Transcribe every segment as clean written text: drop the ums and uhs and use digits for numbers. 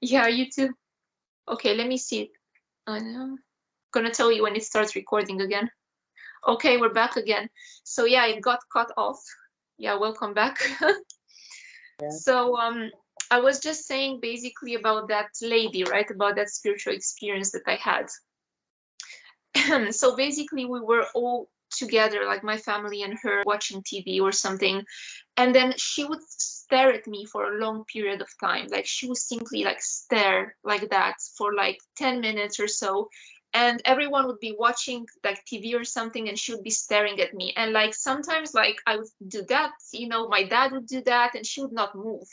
Yeah, you too. Okay, let me see. I'm gonna tell you when it starts recording again. Okay, we're back again. So yeah, it got cut off. Yeah, welcome back. Yeah. So I was just saying basically about that lady, right? About that spiritual experience that I had. So basically we were all together, like my family and her, watching TV or something, and then she would stare at me for a long period of time. Like she would simply like stare like that for like 10 minutes or so, and everyone would be watching like TV or something, and she would be staring at me. And like sometimes like I would do that, my dad would do that, and she would not move.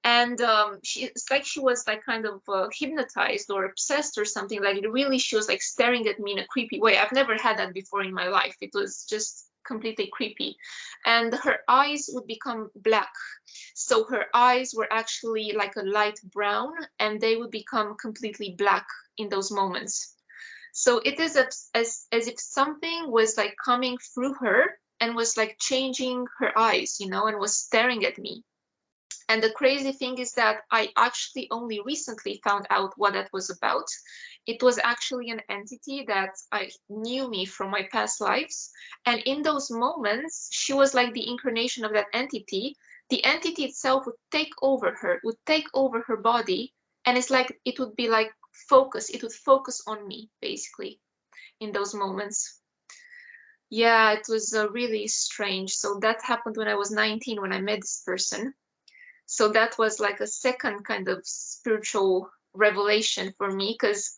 And it's like she was like kind of hypnotized or obsessed or something. Like really she was like staring at me in a creepy way. I've never had that before in my life. It was just completely creepy. And her eyes would become black, so her eyes were actually like a light brown, and they would become completely black in those moments. So it is as if something was like coming through her and was like changing her eyes, and was staring at me. And the crazy thing is that I actually only recently found out what that was about. It was actually an entity that I knew me from my past lives. And in those moments, she was like the incarnation of that entity. The entity itself would take over her, would take over her body. And it's like it would be like it would focus on me, basically, in those moments. Yeah, it was really strange. So that happened when I was 19 when I met this person. So that was like a second kind of spiritual revelation for me, because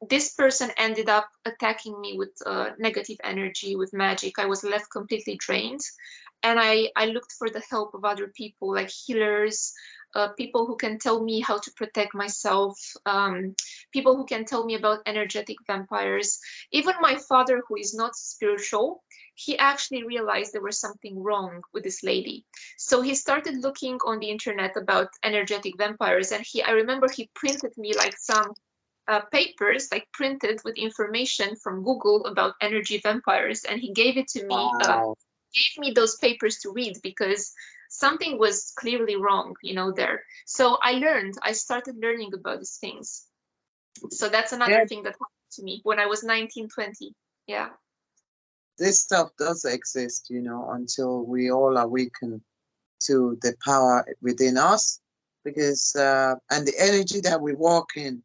this person ended up attacking me with negative energy, with magic. I was left completely drained, and I looked for the help of other people, like healers, people who can tell me how to protect myself, people who can tell me about energetic vampires. Even my father, who is not spiritual, he actually realized there was something wrong with this lady. So he started looking on the internet about energetic vampires, and I remember he printed me like some papers, like printed with information from Google about energy vampires, and he gave it to me. Wow. Gave me those papers to read because something was clearly wrong, there. So I started learning about these things. So that's another Yeah, thing that happened to me when I was 19, 20. Yeah. this stuff does exist, until we all awaken to the power within us. Because and the energy that we walk in,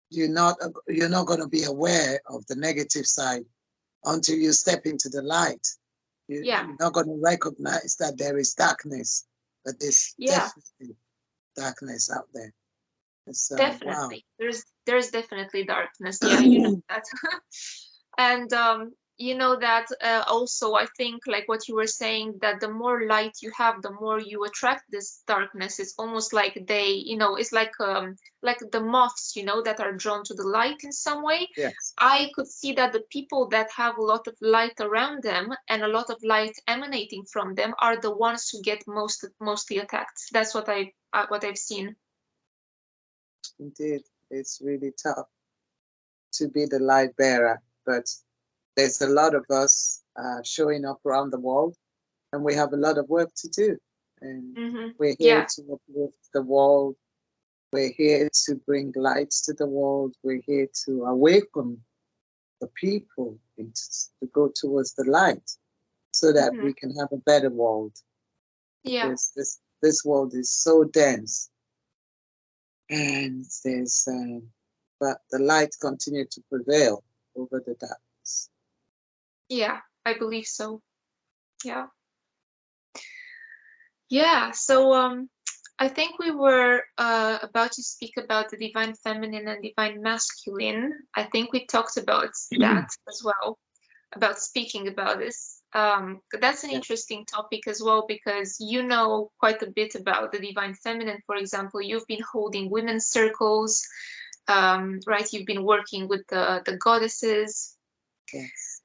you're not going to be aware of the negative side until you step into the light. Yeah. You're not going to recognize that there is darkness, but there's Yeah. definitely darkness out there. It's wow. Definitely. There's definitely darkness. Yeah, you know that. And you know that also I think like what you were saying, that the more light you have, the more you attract this darkness. It's almost like it's like the moths, that are drawn to the light in some way. Yes, I could see that the people that have a lot of light around them and a lot of light emanating from them are the ones who get mostly attacked. That's what I've seen. indeed. It's really tough to be the light bearer, but there's a lot of us showing up around the world, and we have a lot of work to do. And we're here Yeah. to uplift the world. We're here to bring lights to the world. We're here to awaken the people to go towards the light, so that Hmm. we can have a better world. Yeah. Because this world is so dense, and but the light continue to prevail over the darkness. Yeah, I believe so. Yeah. Yeah. So I think we were about to speak about the divine feminine and divine masculine. I think we talked about that as well, about speaking about this. That's an Yeah. interesting topic as well, because you know quite a bit about the divine feminine. For example, you've been holding women's circles, right? You've been working with the goddesses. Yes.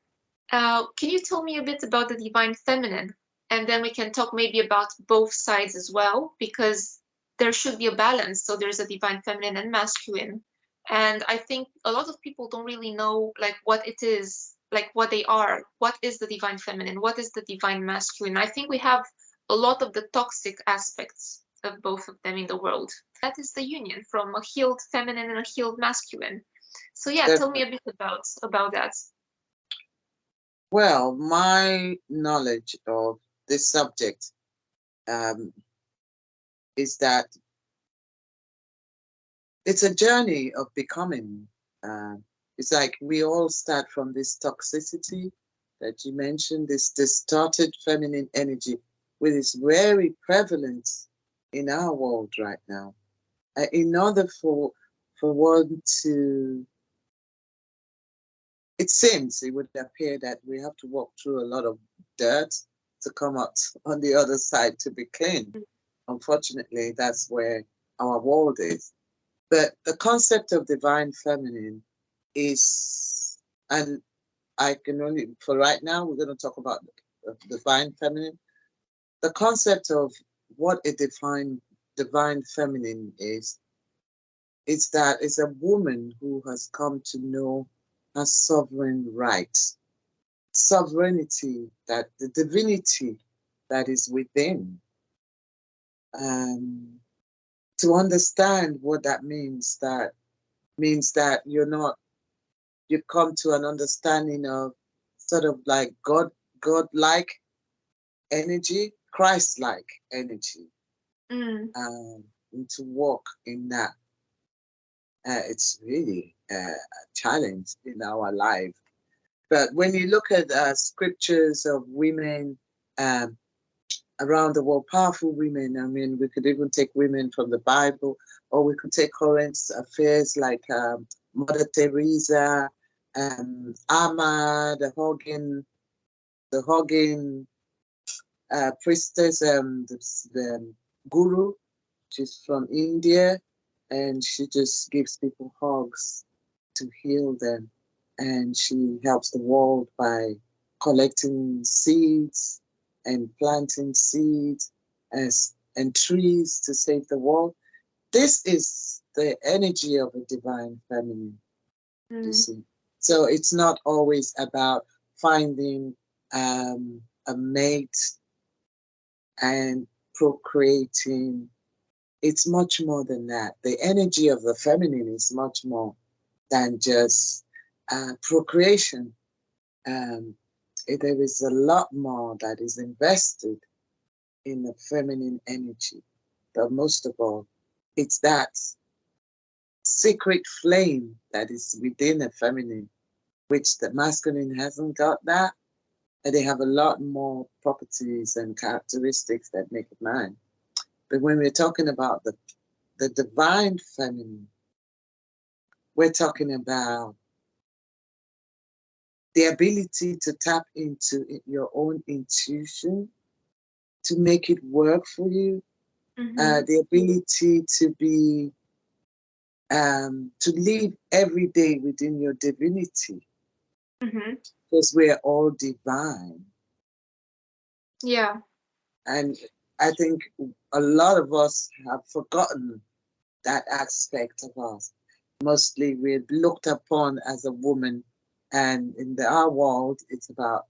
Can you tell me a bit about the divine feminine? And then we can talk maybe about both sides as well, because there should be a balance. So there's a divine feminine and masculine. And I think a lot of people don't really know like what it is, like what they are. What is the divine feminine? What is the divine masculine? I think we have a lot of the toxic aspects. of both of them in the world. That is the union from a healed feminine and a healed masculine. So yeah, tell me a bit about that. Well, my knowledge of this subject um, is that it's a journey of becoming. Uh, it's like we all start from this toxicity that you mentioned, this distorted feminine energy, which is very prevalent in our world right now. In order for one to, it seems, it would appear that we have to walk through a lot of dirt to come out on the other side to be clean. Unfortunately, that's where our world is. But the concept of divine feminine is, and I can only, for right now, we're going to talk about the divine feminine. The concept of what a divine feminine is that it's a woman who has come to know her sovereign rights, sovereignty, that the divinity that is within. Um, to understand what that means that you're not, you come to an understanding of sort of like God-like energy, Christ-like energy, and to walk in that. It's really a challenge in our life. But when you look at scriptures of women um, around the world, powerful women, I mean, we could even take women from the Bible, or we could take current affairs like Mother Teresa, Amma, the Hoggin priestess, the guru. She's from India, and she just gives people hugs to heal them. And she helps the world by collecting seeds and planting seeds and trees to save the world. This is the energy of a divine feminine, you see. So it's not always about finding a mate and procreating. It's much more than that. The energy of the feminine is much more than just procreation. Um, there is a lot more that is invested in the feminine energy. But most of all, it's that secret flame that is within the feminine, which the masculine hasn't got that. And they have a lot more properties and characteristics that make it mine. But when we're talking about the divine feminine, we're talking about the ability to tap into your own intuition, to make it work for you, the ability to be, to live every day within your divinity, because we're all divine. Yeah. And I think a lot of us have forgotten that aspect of us. Mostly we're looked upon as a woman, and in our world, it's about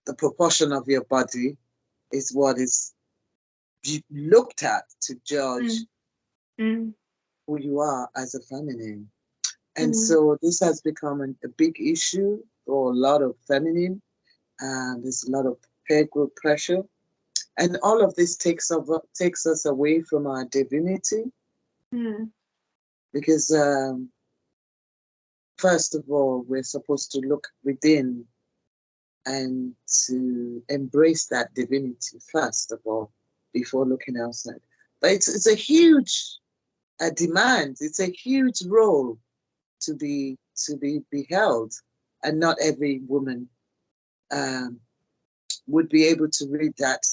the proportion of your body is what is looked at to judge who you are as a feminine. And so this has become a big issue for a lot of feminine, and there's a lot of peer group pressure. And all of this takes us away from our divinity, because first of all, we're supposed to look within and to embrace that divinity first of all before looking outside. But it's a huge demand. It's a huge role to be beheld, and not every woman would be able to reach that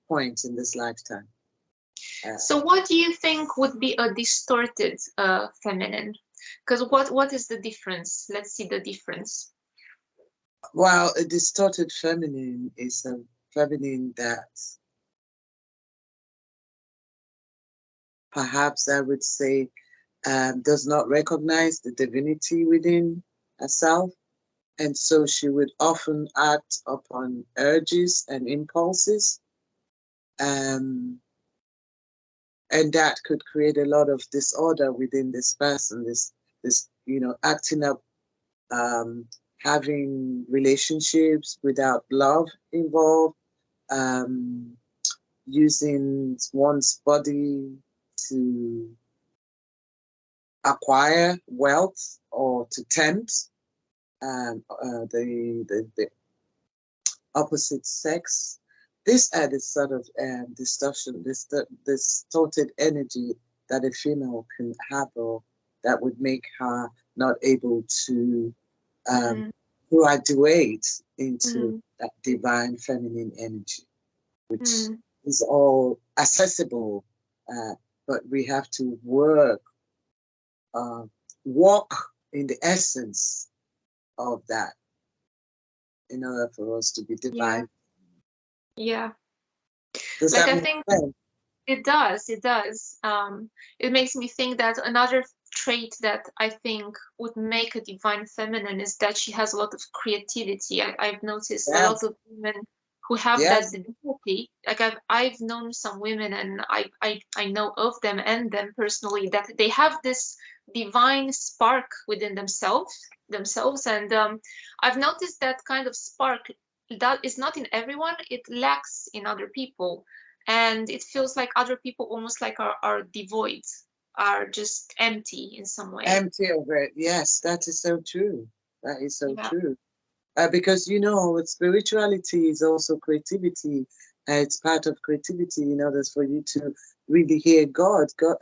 point in this lifetime. So what do you think would be a distorted feminine? Because what is the difference? Let's see the difference. Well, a distorted feminine is a feminine that perhaps I would say does not recognize the divinity within herself. And so she would often act upon urges and impulses. and that could create a lot of disorder within this person. This acting up, um, having relationships without love involved, um, using one's body to acquire wealth or to tempt the opposite sex. This added sort of distortion, this distorted energy that a female can have, or that would make her not able to um, Mm, graduate into mm, that divine feminine energy, which mm. is all accessible, uh, but we have to uh, walk in the essence of that in order for us to be Yeah, divine. yeah. Does Like that I make think sense? it does, it does. It makes me think that another trait that I think would make a divine feminine is that she has a lot of creativity. I've noticed a lot Yes, of women who have that yes, ability. Like I've known some women, and I know of them and them personally, that they have this divine spark within themselves, and I've noticed that kind of spark that is not in everyone. It lacks in other people, and it feels like other people almost like are devoid, are just empty in some way. empty of it. Yes, that is so true. That is so Yeah, true. Because with spirituality is also creativity. It's part of creativity in order for you to really hear God. God,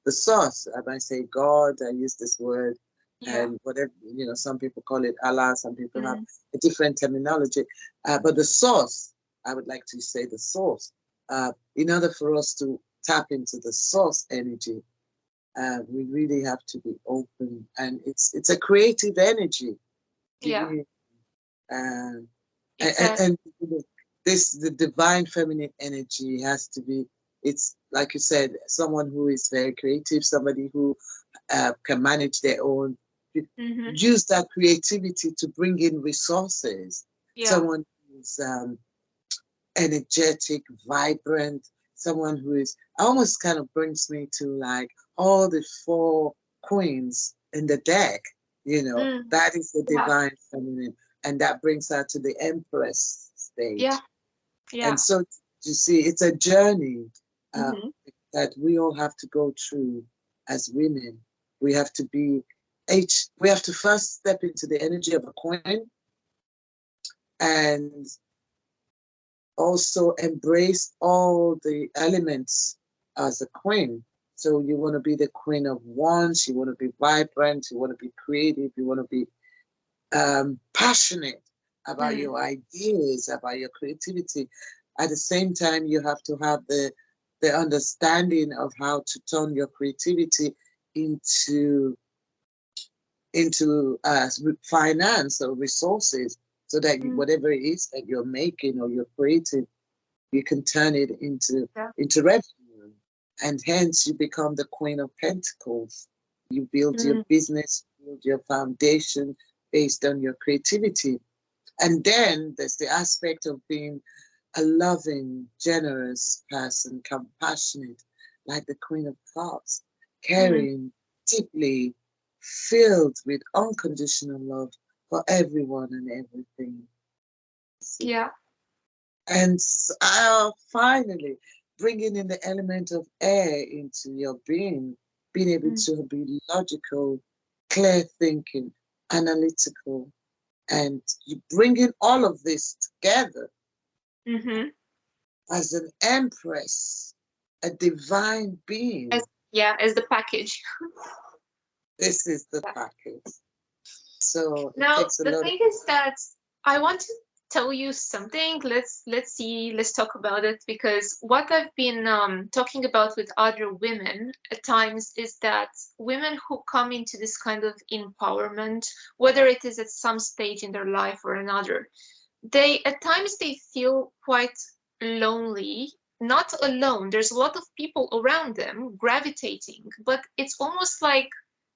the source. I might say God. I use this word, yeah. and whatever some people call it Allah. Some people have Mm, a different terminology. But the source, I would like to say the source. In order for us to tap into the source energy, we really have to be open, and it's a creative energy. yeah, Um, exactly. and the divine feminine energy has to be, it's like you said, someone who is very creative, somebody who can manage their own, Mm-hmm. use that creativity to bring in resources, Yeah. someone who's energetic, vibrant, someone who is almost kind of brings me to like all the four queens in the deck, Mm, that is the yeah, divine feminine, and that brings her to the empress yeah, stage. And yeah. so you see, it's a journey uh, Mm-hmm. that we all have to go through as women. We have to be we have to first step into the energy of a queen, and also embrace all the elements as a queen. So you want to be the queen of wands, you want to be vibrant, you want to be creative, you want to be passionate about Mm, your ideas, about your creativity. At the same time, you have to have the understanding of how to turn your creativity into finance or resources, so that mm, whatever it is that you're making or you're creating, you can turn it yeah. into revenue, and hence you become the queen of pentacles. You build your Mm, business, build your foundation based on your creativity. And then there's the aspect of being a loving, generous person, compassionate, like the queen of cups, mm, caring deeply, filled with unconditional love for everyone and everything. yeah. And finally, bringing in the element of air into your being, being able Mm, to be logical, clear thinking, analytical, and you bring in all of this together mm-hmm. as an empress, a divine As being. yeah, as the package. This is the package. So it Now, takes a the lot of. thing is that I want to tell you something. Let's see, let's talk about it, because what I've been talking about with other women at times is that women who come into this kind of empowerment, whether it is at some stage in their life or another, they at times they feel quite lonely, not alone. There's a lot of people around them gravitating, but it's almost like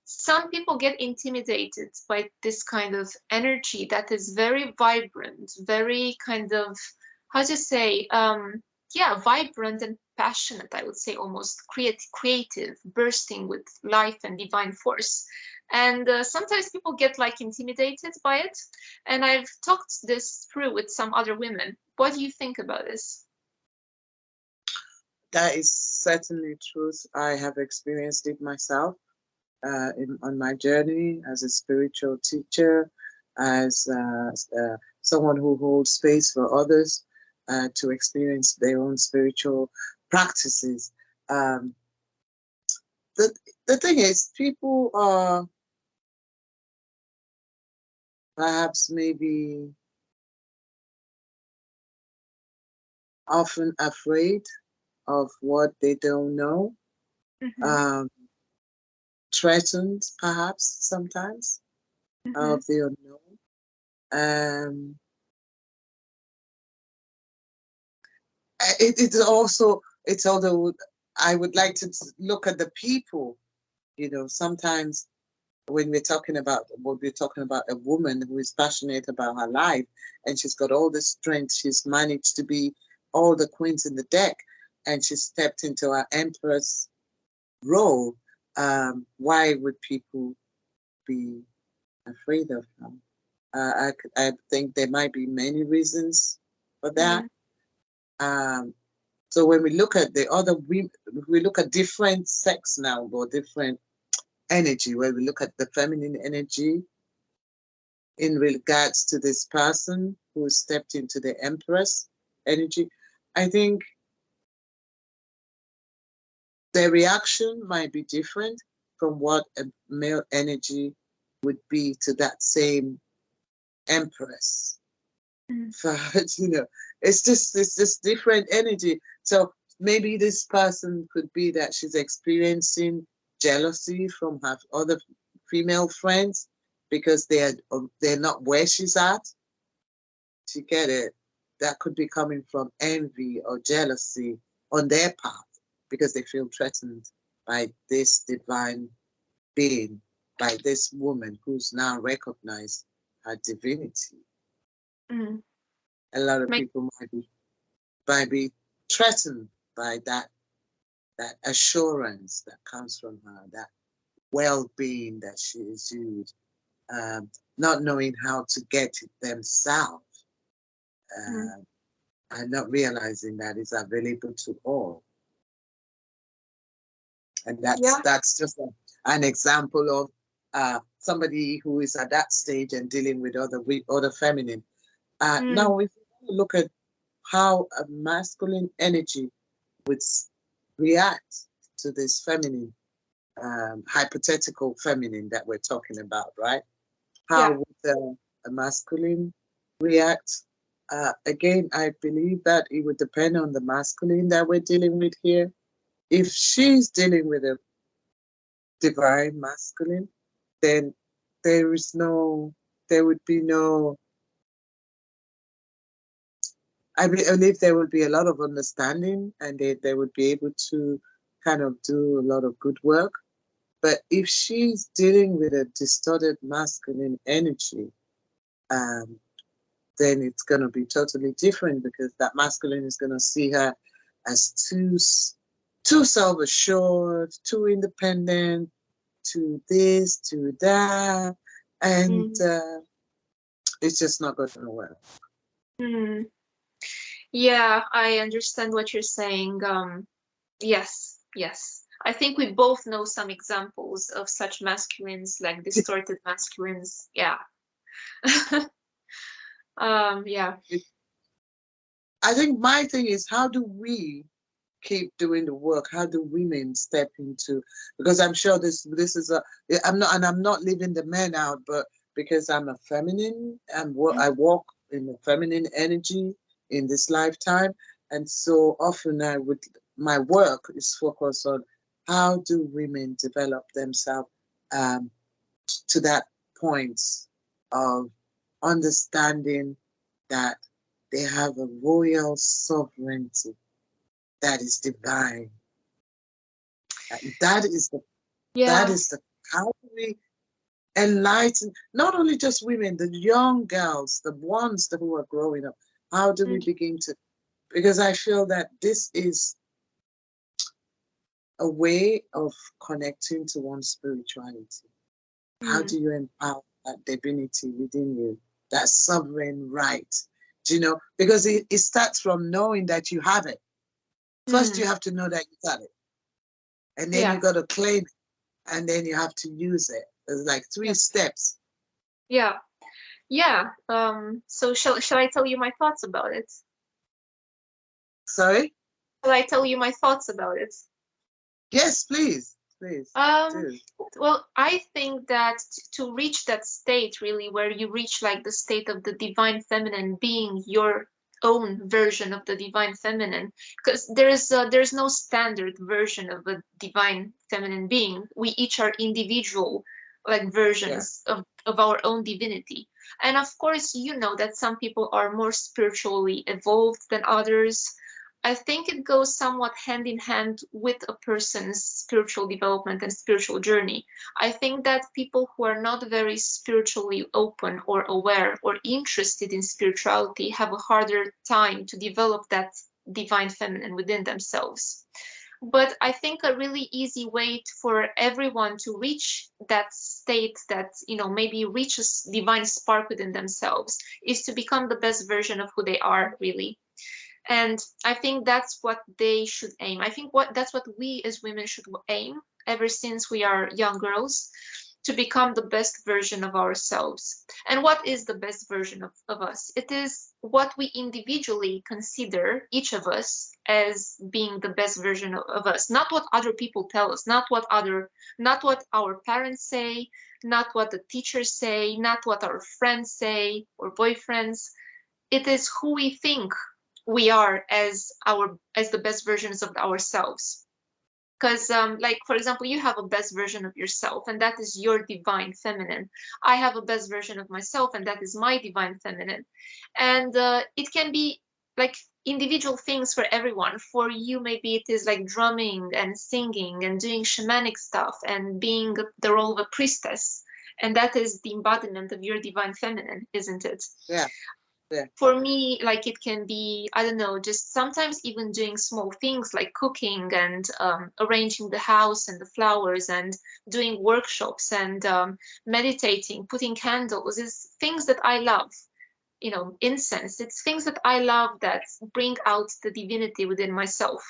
some people get intimidated by this kind of energy that is very vibrant, very kind of, how to say, yeah, vibrant and passionate, I would say, almost creative, bursting with life and divine force. And sometimes people get like intimidated by it. And I've talked this through with some other women. What do you think about this? That is certainly truth. I have experienced it myself on my journey as a spiritual teacher, as someone who holds space for others to experience their own spiritual practices. Um, the, the thing is, people are perhaps maybe often afraid of what they don't know, Mm-hmm, um, threatened perhaps sometimes mm-hmm, of the unknown. Um, it's also, it's although I would like to look at the people, sometimes when we're talking about what we're talking about a woman who is passionate about her life and she's got all the strength, she's managed to be all the queens in the deck and she stepped into her empress role. Why would people be afraid of her? I think there might be many reasons for that. mm, Um, so when we look at the other, we look at different sex now or different energy, where we look at the feminine energy in regards to this person who stepped into the empress energy. I think the reaction might be different from what a male energy would be to that same empress. mm, But it's just different energy. So maybe this person could be that she's experiencing jealousy from her other female friends because they're not where she's at. To get it, that could be coming from envy or jealousy on their part because they feel threatened by this divine being, by this woman who's now recognized her divinity. mm. A lot of Make, people might be threatened by that assurance that comes from her, that well-being that she exudes, not knowing how to get it themselves, mm. uh, and not realizing that it's available to all. And that's Yeah. that's just an example of somebody who is at that stage and dealing with other feminine. Mm, Now, if you look at how a masculine energy would react to this feminine, hypothetical feminine that we're talking about, right? How yeah. would a masculine react? Again, I believe that it would depend on the masculine that we're dealing with here. If she's dealing with a divine masculine, then there is no, there would be no, believe there would be a lot of understanding and they would be able to kind of do a lot of good work. But if she's dealing with a distorted masculine energy, um, then it's going to be totally different because that masculine is going to see her as too self-assured, too independent, too this, too that, and Mm, it's just not going to work. mm. Yeah, I understand what you're saying. Yes, yes. I think we both know some examples of such masculines, like distorted masculines. Yeah. Yeah. I think my thing is, how do we keep doing the work? How do women step into? Because I'm sure this is a. I'm not leaving the men out, but because I'm a feminine and Mm, I walk in the feminine energy in this lifetime, and so often my work is focused on how do women develop themselves um, to that point of understanding that they have a royal sovereignty that is divine. That is the that yeah. is the how do we enlighten not only just women, the young girls, the ones who are growing up. How do we Mm, begin to because I feel that this is a way of connecting to one's spirituality. How Mm, do you empower that divinity within you, that sovereign right? Do you know? Because it starts from knowing that you have it. First, you mm, have to know that you got it, and then you yeah, got to claim it, and then you have to use it. There's like three yeah, steps. yeah, yeah. So shall I tell you my thoughts about it? Sorry? Shall I tell you my thoughts about it? Yes, please. Please Um, do. well, I think that to reach that state really where you reach like the state of the divine feminine being your own version of the divine feminine, because there's no standard version of a divine feminine being. We each are individual like Yeah. versions of our own divinity. And of course, you know that some people are more spiritually evolved than others. I think it goes somewhat hand in hand with a person's spiritual development and spiritual journey. I think that people who are not very spiritually open or aware or interested in spirituality have a harder time to develop that divine feminine within themselves. But I think a really easy way for everyone to reach that state that, maybe reaches divine spark within themselves is to become the best version of who they are, really. And I think that's what they should aim. I think that's what we as women should aim ever since we are young girls, to become the best version of ourselves. And what is the best version of us? It is what we individually consider, each of us, as being the best version of us, not what other people tell us, not what our parents say, not what the teachers say, not what our friends say or boyfriends. It is who we think we are as the best versions of ourselves. Because like, for example, you have a best version of yourself and that is your divine feminine. I have a best version of myself and that is my divine feminine. And it can be like individual things for everyone. For you, maybe it is like drumming and singing and doing shamanic stuff and being the role of a priestess, and that is the embodiment of your divine feminine, isn't it? Yeah. Yeah. For me, like, it can be, I don't know, just sometimes even doing small things like cooking and arranging the house and the flowers and doing workshops and meditating, putting candles, is things that I love. Incense, it's things that I love that bring out the divinity within myself.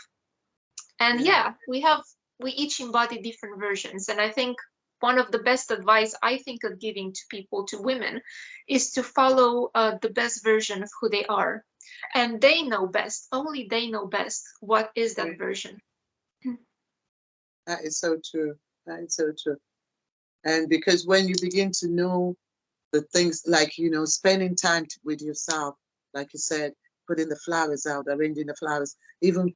And Yeah. yeah, we each embody different versions. And I think one of the best advice I think of giving to people, to women, is to follow the best version of who they are. And they know best, only they know best what is Yeah. that version. That is so true. That is so true. And because when you begin to know the things, like, spending time with yourself, like you said, putting the flowers out, arranging the flowers, even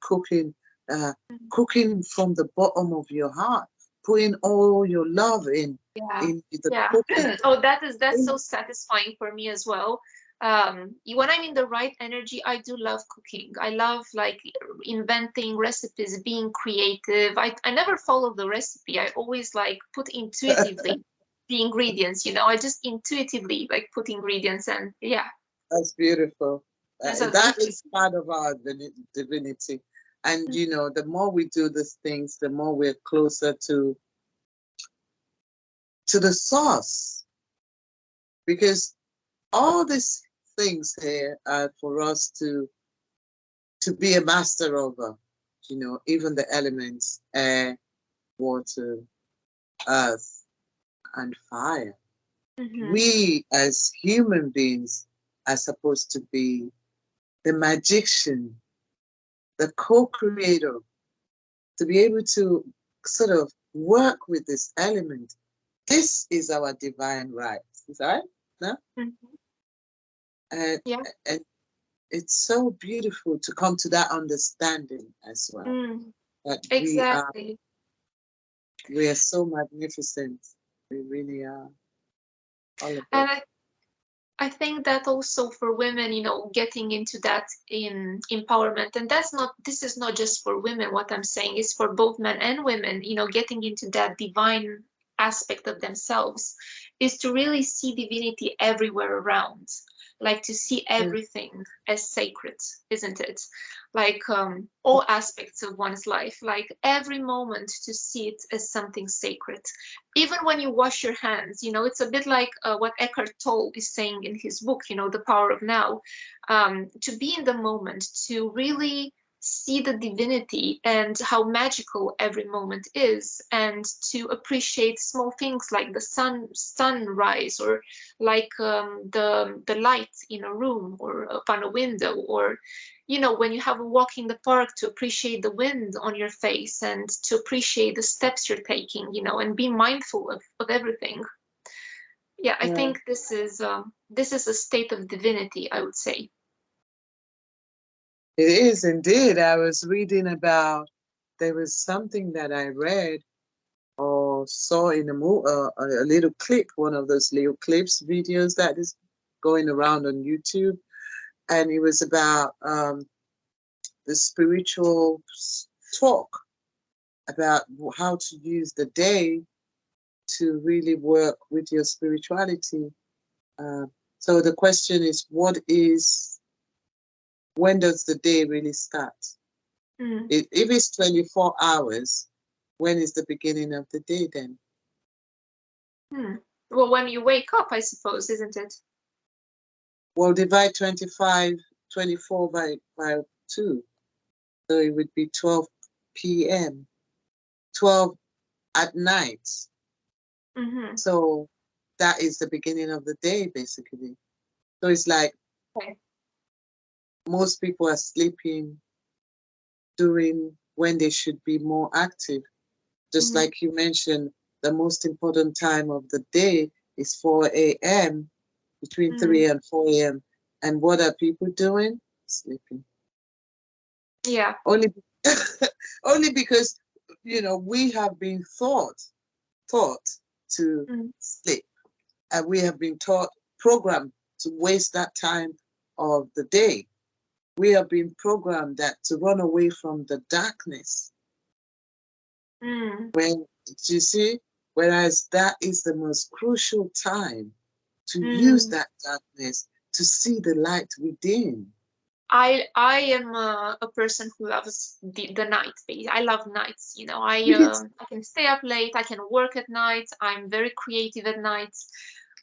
uh, cooking from the bottom of your heart, putting all your love Yeah, in the yeah. cooking. Oh, that's so satisfying for me as well. When I'm in the right energy, I do love cooking. I love like inventing recipes, being creative. I never follow the recipe. I always like put intuitively the ingredients, I just intuitively like put ingredients, and yeah, That's beautiful. there's a That which is is part of our divinity. And, the more we do these things, the more we're closer to the source. Because all these things here are for us to be a master over, even the elements, air, water, earth, and fire. mm-hmm. We as human beings are supposed to be the magician, the co-creator, to be able to sort of work with this element. This is our divine right. Is that right? No? Mm-hmm. And, Yeah. and it's so beautiful to come to that understanding as well. Mm, That exactly. we are so magnificent. We really are, all of And us. I think that also for women, getting into that in empowerment, and this is not just for women, what I'm saying is for both men and women, getting into that divine aspect of themselves is to really see divinity everywhere around, like to see Mm. everything as sacred, isn't it? Like all aspects of one's life, like every moment to see it as something sacred. Even when you wash your hands, it's a bit like what Eckhart Tolle is saying in his book, The Power of Now, to be in the moment, to really see the divinity and how magical every moment is, and to appreciate small things like the sunrise, or like the light in a room or upon a window, or when you have a walk in the park, to appreciate the wind on your face and to appreciate the steps you're taking, and be mindful of everything. Yeah, I Yeah, think this is a state of divinity, I would say. it is indeed. I was reading about, there was something that I read or saw in a little clip, one of those little clips, videos that is going around on YouTube. And it was about the spiritual talk about how to use the day to really work with your spirituality. Uh, so the question is, when does the day really start? Mm. If it's 24 hours, when is the beginning of the day then? Hmm. Well, when you wake up, I suppose, isn't it? Well, divide 24 by 2. So it would be 12 p.m., 12 at night. Mm-hmm. So that is the beginning of the day, basically. So it's like Okay. most people are sleeping during when they should be more active. Just Mm-hmm. like you mentioned, the most important time of the day is 4 a.m., between Mm-hmm. 3 and 4 a.m. And what are people doing? Sleeping. Yeah. Only, only because, we have been taught to Mm-hmm. sleep. And we have been programmed to waste that time of the day. We have been programmed that to run away from the darkness. Mm. When you see, whereas that is the most crucial time to use Mm. that darkness to see the light within. I am a person who loves the night. I love nights. It's, I can stay up late. I can work at night. I'm very creative at night.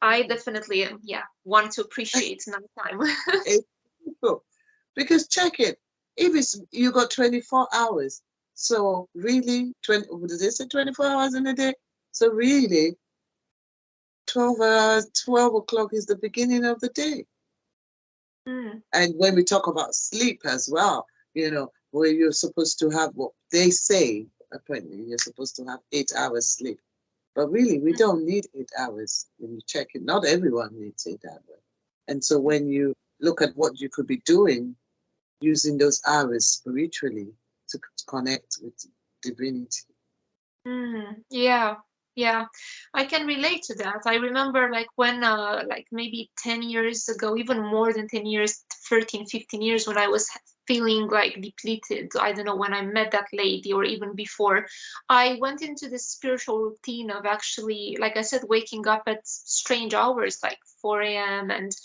I definitely yeah, want to appreciate nighttime. it's difficult. Because check it, if it's you got 24 hours, so really 20, what did they say, 24 hours in a day? So really 12 hours, 12 o'clock is the beginning of the day. Mm. And when we talk about sleep as well, where you're supposed to have what they say, apparently you're supposed to have 8 hours sleep. But really, we don't need 8 hours when you check it. Not everyone needs 8 hours. And so when you look at what you could be doing, using those hours spiritually to connect with divinity. Mm, yeah, yeah, I can relate to that. I remember like when, like maybe 10 years ago, even more than 10 years, 13, 15 years, when I was feeling like depleted. I don't know, when I met that lady or even before, I went into this spiritual routine of actually, like I said, waking up at strange hours, like 4 a.m. and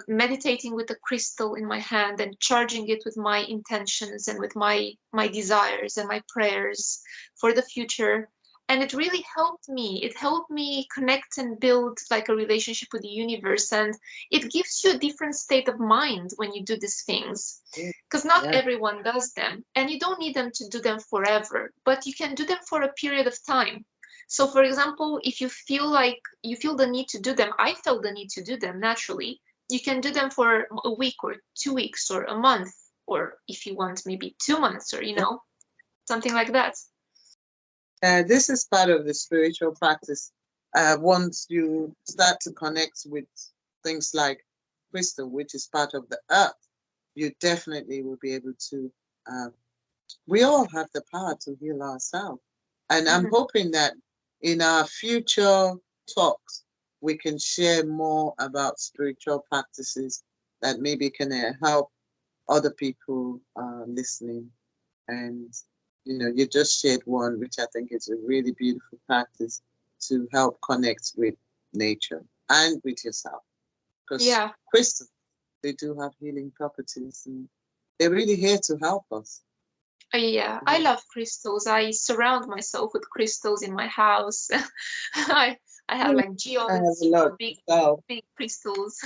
meditating with a crystal in my hand and charging it with my intentions and with my desires and my prayers for the future. And it really helped me. It helped me connect and build like a relationship with the universe. And it gives you a different state of mind when you do these things, Yeah. because not Yeah. everyone does them, and you don't need them to do them forever, but you can do them for a period of time. So for example, if you feel like you feel the need to do them, I felt the need to do them naturally, you can do them for a week or 2 weeks or a month, or if you want maybe 2 months, or something like that. This is part of the spiritual practice. Once you start to connect with things like crystal, which is part of the earth, you definitely will be able to. Uh, we all have the power to heal ourselves. And I'm Mm. hoping that in our future talks, we can share more about spiritual practices that maybe can help other people listening. And, you just shared one, which I think is a really beautiful practice to help connect with nature and with yourself. Because Yeah. crystals, they do have healing properties, and they're really here to help us. Yeah, I Mhm. love crystals. I surround myself with crystals in my house. I I have Yeah, like I have geodes, a lot big myself. big crystals.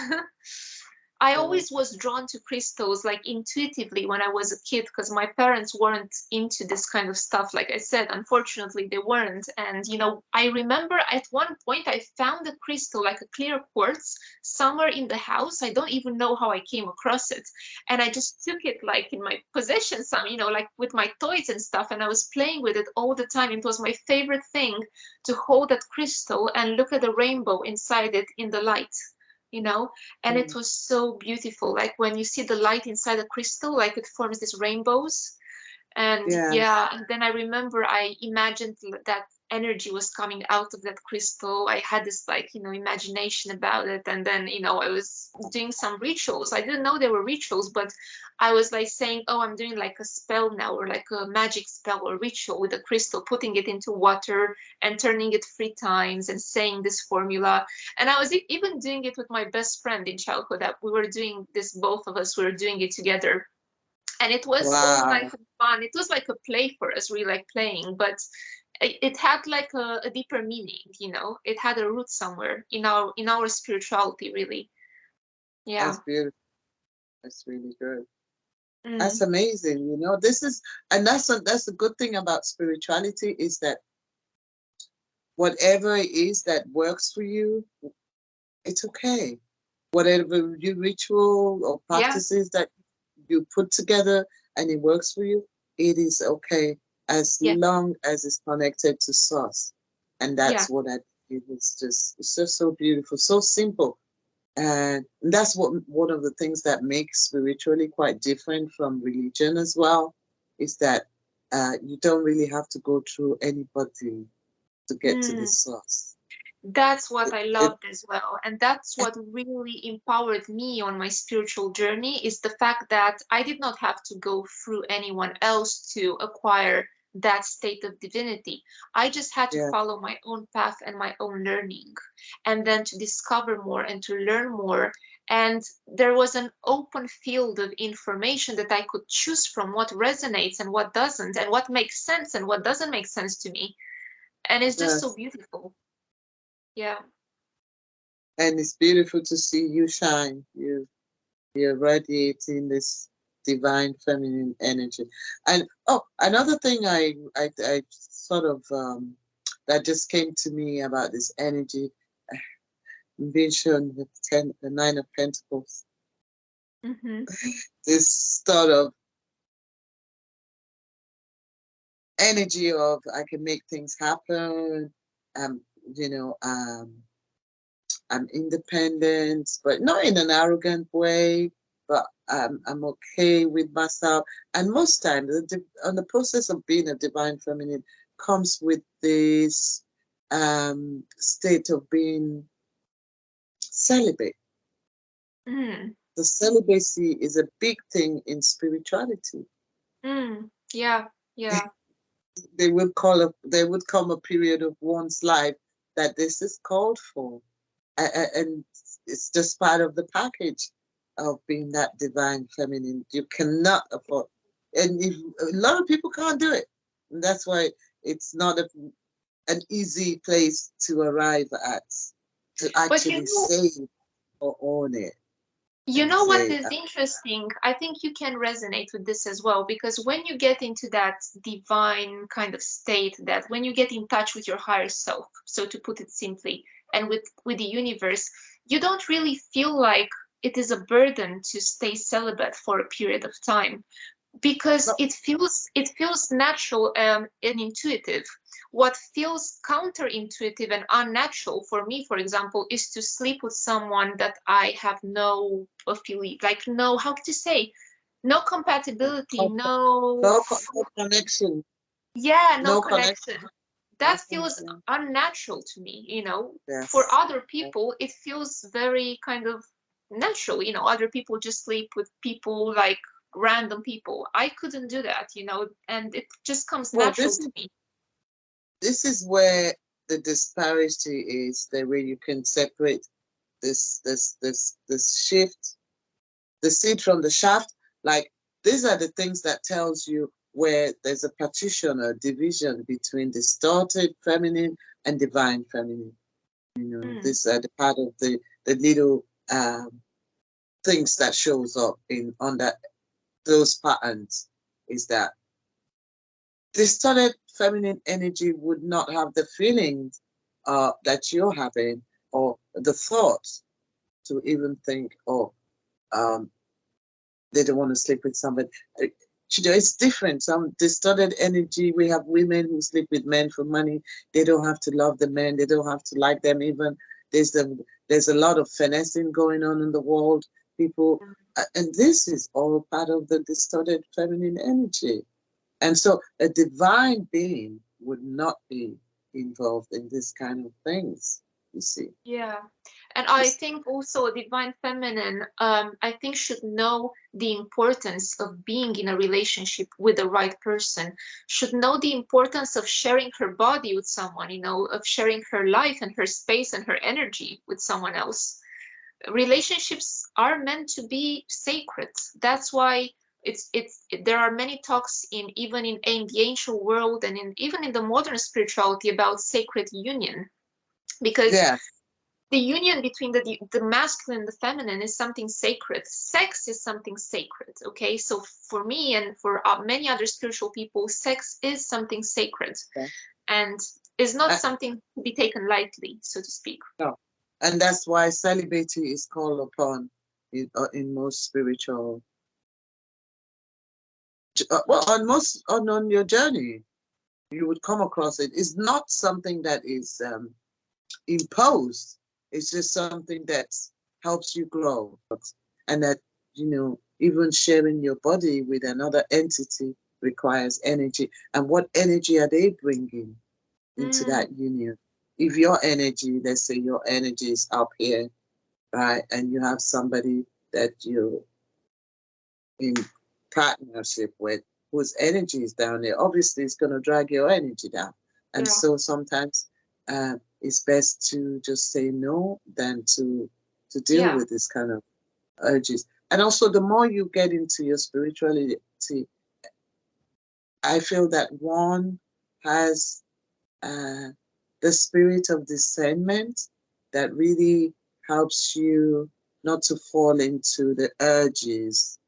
I Yeah. always was drawn to crystals like intuitively when I was a kid because my parents weren't into this kind of stuff. Like I said, unfortunately, they weren't. And, I remember at one point I found a crystal, like a clear quartz, somewhere in the house. I don't even know how I came across it. And I just took it like in my possession, like with my toys and stuff. And I was playing with it all the time. It was my favorite thing to hold that crystal and look at the rainbow inside it in the light. You know, and it Mm. was so beautiful, like when you see the light inside a crystal, like it forms these rainbows. And Yes. yeah, and then I remember I imagined that energy was coming out of that crystal. I had this like, imagination about it. And then, I was doing some rituals. I didn't know they were rituals, but I was like saying, oh, I'm doing like a spell now, or like a magic spell or ritual with a crystal, putting it into water and turning it 3 times and saying this formula. And I was even doing it with my best friend in childhood, that we were doing this, both of us were doing it together, and it was so Wow. nice and fun. It was like a play for us, really, like playing, but it had like a deeper meaning. It had a root somewhere in our spirituality, really. Yeah. That's beautiful. That's really good. That's Mm. amazing. This is, and that's a good thing about spirituality is that whatever it is that works for you, it's okay. Whatever your ritual or Yeah. practices that you put together and it works for you, it is okay as Yeah. long as it's connected to source. And Yeah. that's what I it was just it's just so beautiful, so simple. And that's what one of the things that makes spiritually quite different from religion as well, is that you don't really have to go through anybody to get to the Mm. source. That's what It, I it, loved as well. And that's what really empowered me on my spiritual journey, is the fact that I did not have to go through anyone else to acquire that state of divinity. I just had to yeah, follow my own path and my own learning, and then to discover more and to learn more. And there was an open field of information that I could choose from, what resonates and what doesn't, and what makes sense and what doesn't make sense to me. And it's just so yes. beautiful. Yeah. And it's beautiful to see you shine. You're radiating this divine feminine energy. And oh, another thing I sort of that just came to me about this energy being shown with the 9 of Pentacles. Mm-hmm. This sort of energy of I can make things happen. Um, you know, I'm independent, but not in an arrogant way. But I'm okay with myself. And most times, on the process of being a divine feminine comes with this state of being celibate. Mm. The celibacy is a big thing in spirituality. Mm. Yeah. Yeah. There would come a period of one's life that this is called for, and it's just part of the package of being that divine feminine. You cannot afford, and if, a lot of people can't do it. And that's why it's not an easy place to arrive at, to But actually say or own it you and know what say, is interesting? I think you can resonate with this as well, because when you get into that divine kind of state, that when you get in touch with your higher self, so to put it simply, and with the universe, you don't really feel like it is a burden to stay celibate for a period of time, because no, it feels natural and intuitive. What feels counterintuitive and unnatural for me, for example, is to sleep with someone that I have no affiliate, like no, how to say, no compatibility, no, no connection, yeah, no no connection, connection. That nothing. feels Yeah. unnatural to me. For Yes. other people it feels very kind of natural. Other people just sleep with people, like random people. I couldn't do that, and it just comes Well, natural to me. this is where the disparity is the way you can separate this shift, the seed from the shaft. Like, these are the things that tells you where there's a partition or division between distorted feminine and divine feminine. You know, Mm. these are the part of the little things that shows up in under those patterns, is that distorted feminine energy would not have the feelings that you're having, or the thoughts to even think, oh, um, they don't want to sleep with somebody. Uh, it's different. Some distorted energy. We have women who sleep with men for money. They don't have to love the men. They don't have to like them even. There's a lot of finessing going on in the world. People, and this is all part of the distorted feminine energy. And so a divine being would not be involved in this kind of things, you see. Yeah. And I think also divine feminine, I think should know the importance of being in a relationship with the right person, should know the importance of sharing her body with someone, of sharing her life and her space and her energy with someone else. Relationships are meant to be sacred. That's why there are many talks in even in the ancient world and even in the modern spirituality about sacred union, because Yes. the union between the masculine and the feminine is something sacred. Sex is something sacred. Okay, so for me and for many other spiritual people, sex is something sacred, Yeah. and is not Uh, something to be taken lightly, so to speak. no. And that's why celibacy is called upon in most spiritual, well, on your journey, you would come across it. It's not something that is imposed. It's just something that helps you grow, and that, even sharing your body with another entity requires energy. And what energy are they bringing into Mm, that union? If your energy, let's say your energy is up here, right, and you have somebody that you're in partnership with whose energy is down there, obviously it's going to drag your energy down. And yeah, so sometimes it's best to just say no than to deal yeah. with this kind of urges. And also, the more you get into your spirituality, I feel that one has uh, the spirit of discernment that really helps you not to fall into the urges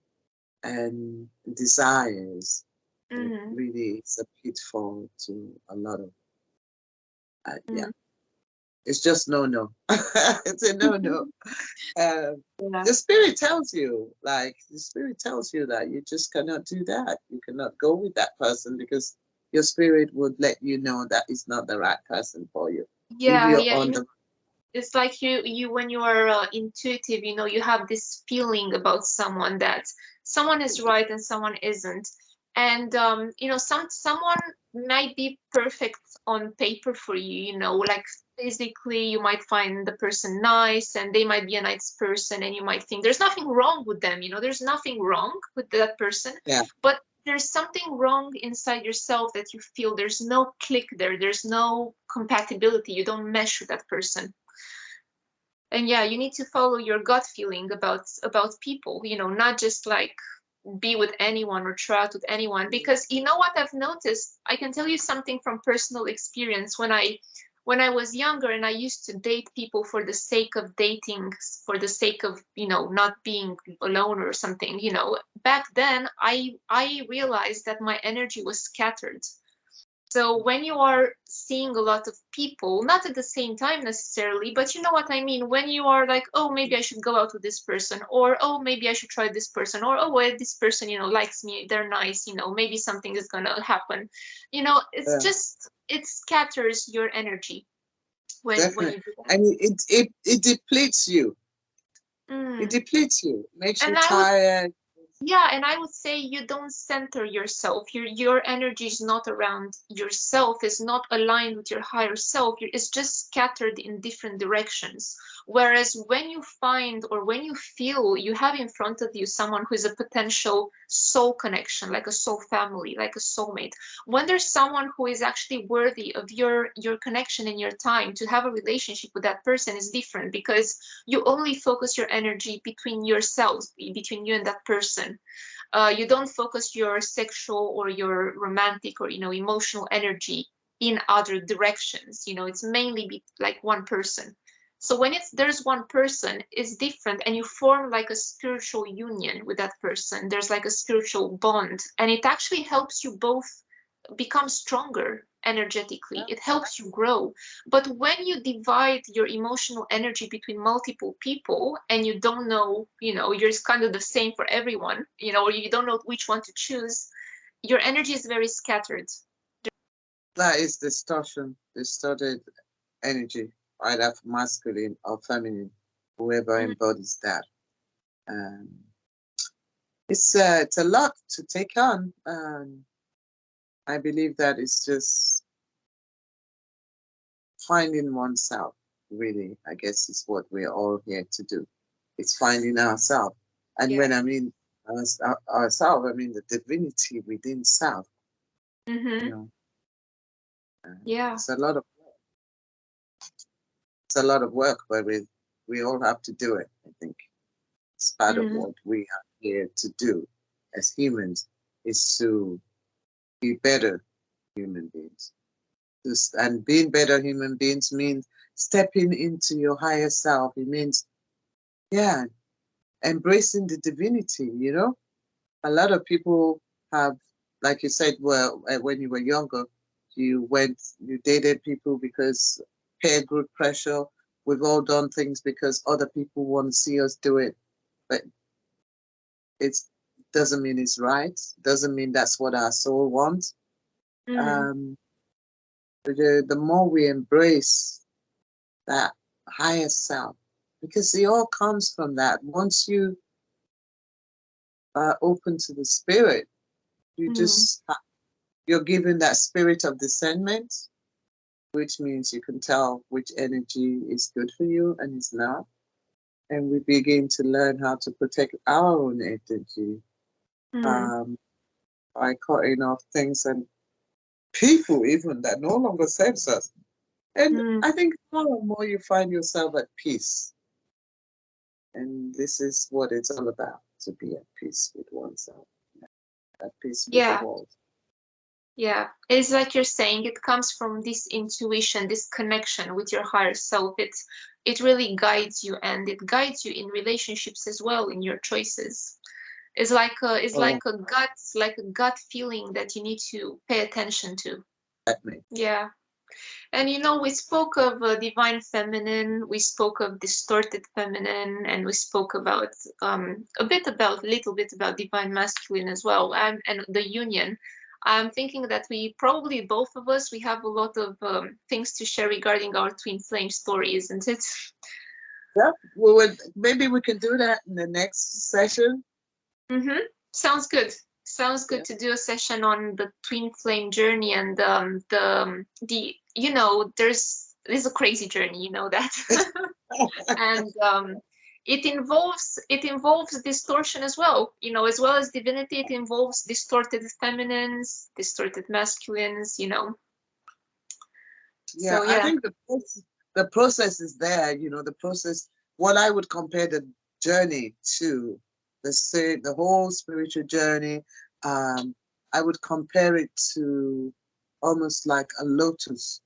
and desires. It Mm, really is a pitfall to a lot of, yeah, mm. it's just no, no. It's a no, no. Um, Yeah. the spirit tells you, the spirit tells you that you just cannot do that. You cannot go with that person, because your spirit would let you know that it's not the right person for you. If Yeah, you're yeah. on the, It's like you when you are intuitive, you have this feeling about someone that someone is right and someone isn't. And someone might be perfect on paper for you, like physically you might find the person nice and they might be a nice person and you might think there's nothing wrong with them, there's nothing wrong with that person. yeah, But there's something wrong inside yourself that you feel there's no click there, there's no compatibility, you don't mesh with that person. And yeah, you need to follow your gut feeling about people, not just like be with anyone or try out with anyone. Because you know what I've noticed, I can tell you something from personal experience. When I was younger and I used to date people for the sake of dating, for the sake of not being alone or something, back then I realized that my energy was scattered. So when you are seeing a lot of people, not at the same time necessarily, but you know what I mean, when you are like, oh, maybe I should go out with this person, or oh, maybe I should try this person, or oh, well, this person, likes me, they're nice, maybe something is gonna happen. It's yeah, just it scatters your energy when definitely. you do that. And it depletes you. It Mm. depletes you, makes you And I would tired. Yeah, and I would say you don't center yourself. Your energy is not around yourself, is not aligned with your higher self. It's just scattered in different directions. Whereas when you find or when you feel you have in front of you someone who is a potential soul connection, like a soul family, like a soulmate. When there's someone who is actually worthy of your connection and your time, to have a relationship with that person is different, because you only focus your energy between yourselves, between you and that person. You don't focus your sexual or your romantic or emotional energy in other directions. It's mainly like one person. So when there's one person, it's different, and you form like a spiritual union with that person. There's like a spiritual bond, and it actually helps you both become stronger energetically. It helps you grow. But when you divide your emotional energy between multiple people, and you don't know, you're kind of the same for everyone, or you don't know which one to choose, your energy is very scattered. That is distorted energy, either masculine or feminine, whoever Mhm. embodies that. Um, it's a lot to take on. I believe that it's just finding oneself, really, I guess is what we're all here to do. It's finding ourselves. And Yeah. when I mean ourselves, I mean the divinity within self, you Mm-hmm. know. Yeah. It's a lot of work, but we all have to do it, I think. It's part of Mm-hmm. what we are here to do as humans, is to be better human beings. And being better human beings means stepping into your higher self. It means, yeah, embracing the divinity, A lot of people have, like you said, well, when you were younger, you dated people because peer group pressure. We've all done things because other people want to see us do it, but it doesn't mean it's right. Doesn't mean that's what our soul wants. Mm-hmm. Um, the more we embrace that higher self, because it all comes from that. Once you are open to the spirit, you Mm-hmm. just you're given that spirit of discernment, which means you can tell which energy is good for you and is not. And we begin to learn how to protect our own energy Mm-hmm. um, by cutting off things and people even that no longer serves us. And Mm-hmm. I think more and more you find yourself at peace. And this is what it's all about, to be at peace with oneself, at peace with the Yeah. world. Yeah, it's like you're saying, it comes from this intuition, this connection with your higher self. It really guides you, and it guides you in relationships as well, in your choices. It's Oh, like a gut feeling that you need to pay attention to. that me. Yeah. And we spoke of divine feminine, we spoke of distorted feminine, and we spoke about a little bit about divine masculine as well, and the union. I'm thinking that we probably, both of us, we have a lot of things to share regarding our twin flame story, isn't it? Yeah, maybe we can do that in the next session. Mm-hmm. Sounds good. Sounds good Yeah. to do a session on the twin flame journey, and the there's a crazy journey, that. And it involves distortion as well, as well as divinity. It involves distorted feminines, distorted masculines. Yeah, So I yeah. think the process is there. The process. What I would compare the journey to, the whole spiritual journey. Um, I would compare it to almost like a lotus.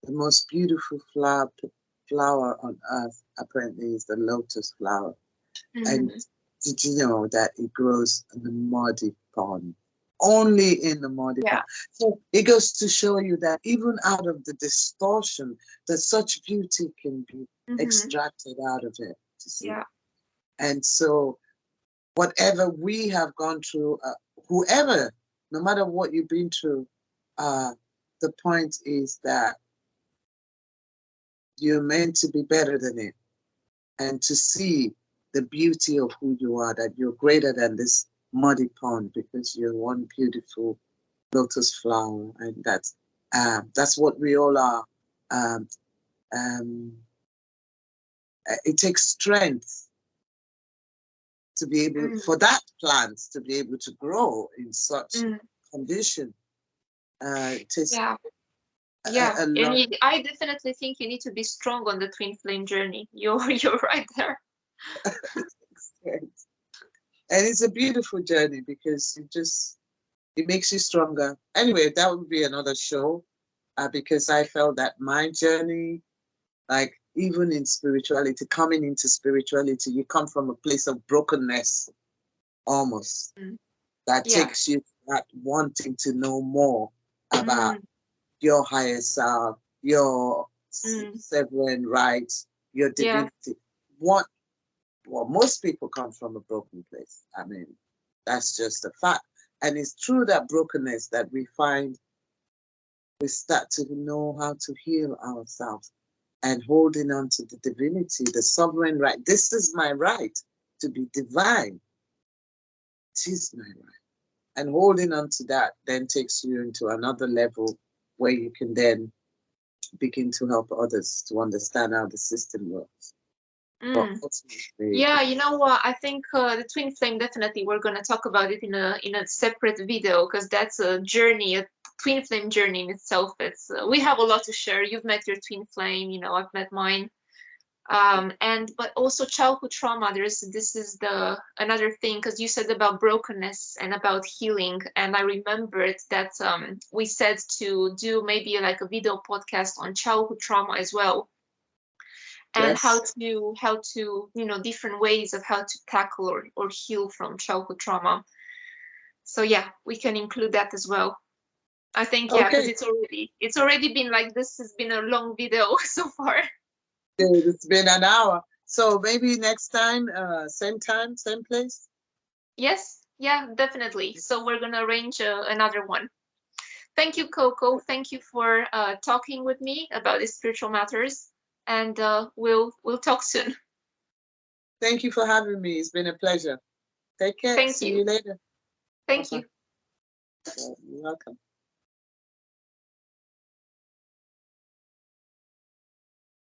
The most beautiful flower on earth apparently is the lotus flower. And Hmm. did you know that it grows in the muddy pond? Only in the muddy Yeah. pond. So it goes to show you that even out of the distortion, that such beauty can be Hmm. extracted out of it, to see. Yeah. And so whatever we have gone through, whoever, no matter what you've been through, uh, the point is that you're meant to be better than it, and to see the beauty of who you are, that you're greater than this muddy pond because you're one beautiful lotus flower. And that's what we all are. Um, um, it takes strength to be able Mm, for that plant to be able to grow in such mm, condition. It takes yeah, yeah. a And lot. I definitely think you need to be strong on the twin flame journey. You're right there. And it's a beautiful journey because it makes you stronger. Anyway, that would be another show, because I felt that my journey, like even in spirituality, coming into spirituality, you come from a place of brokenness almost Mm, that yeah. takes you to that wanting to know more about Mm, your higher self, your mm, sovereign rights, your yeah. divinity. What Well, most people come from a broken place. I mean, that's just a fact. And it's through that brokenness that we find we start to know how to heal ourselves and holding on to the divinity, the sovereign right. This is my right to be divine. It is my right. And holding on to that then takes you into another level where you can then begin to help others to understand how the system works. But Mm. ultimately, Yeah, you know what? I think the twin flame definitely we're gonna talk about it in a separate video because that's a journey, a twin flame journey in itself. It's we have a lot to share. You've met your twin flame, you know, I've met mine. And but also childhood trauma. There's this is the another thing because you said about brokenness and about healing, and I remembered that we said to do maybe like a video podcast on childhood trauma as well and yes. how to you know different ways of how to tackle or heal from childhood trauma. So yeah, we can include that as well. I think yeah, because Okay. it's already been like this has been a long video so far. Dude, it's been an hour. So maybe next time, same place. Yes, yeah, definitely. So we're gonna arrange another one. Thank you, Coco. Thank you for talking with me about these spiritual matters, and we'll talk soon. Thank you for having me. It's been a pleasure. Take care. Thank See you. you later. Bye Thank bye. you. You're welcome.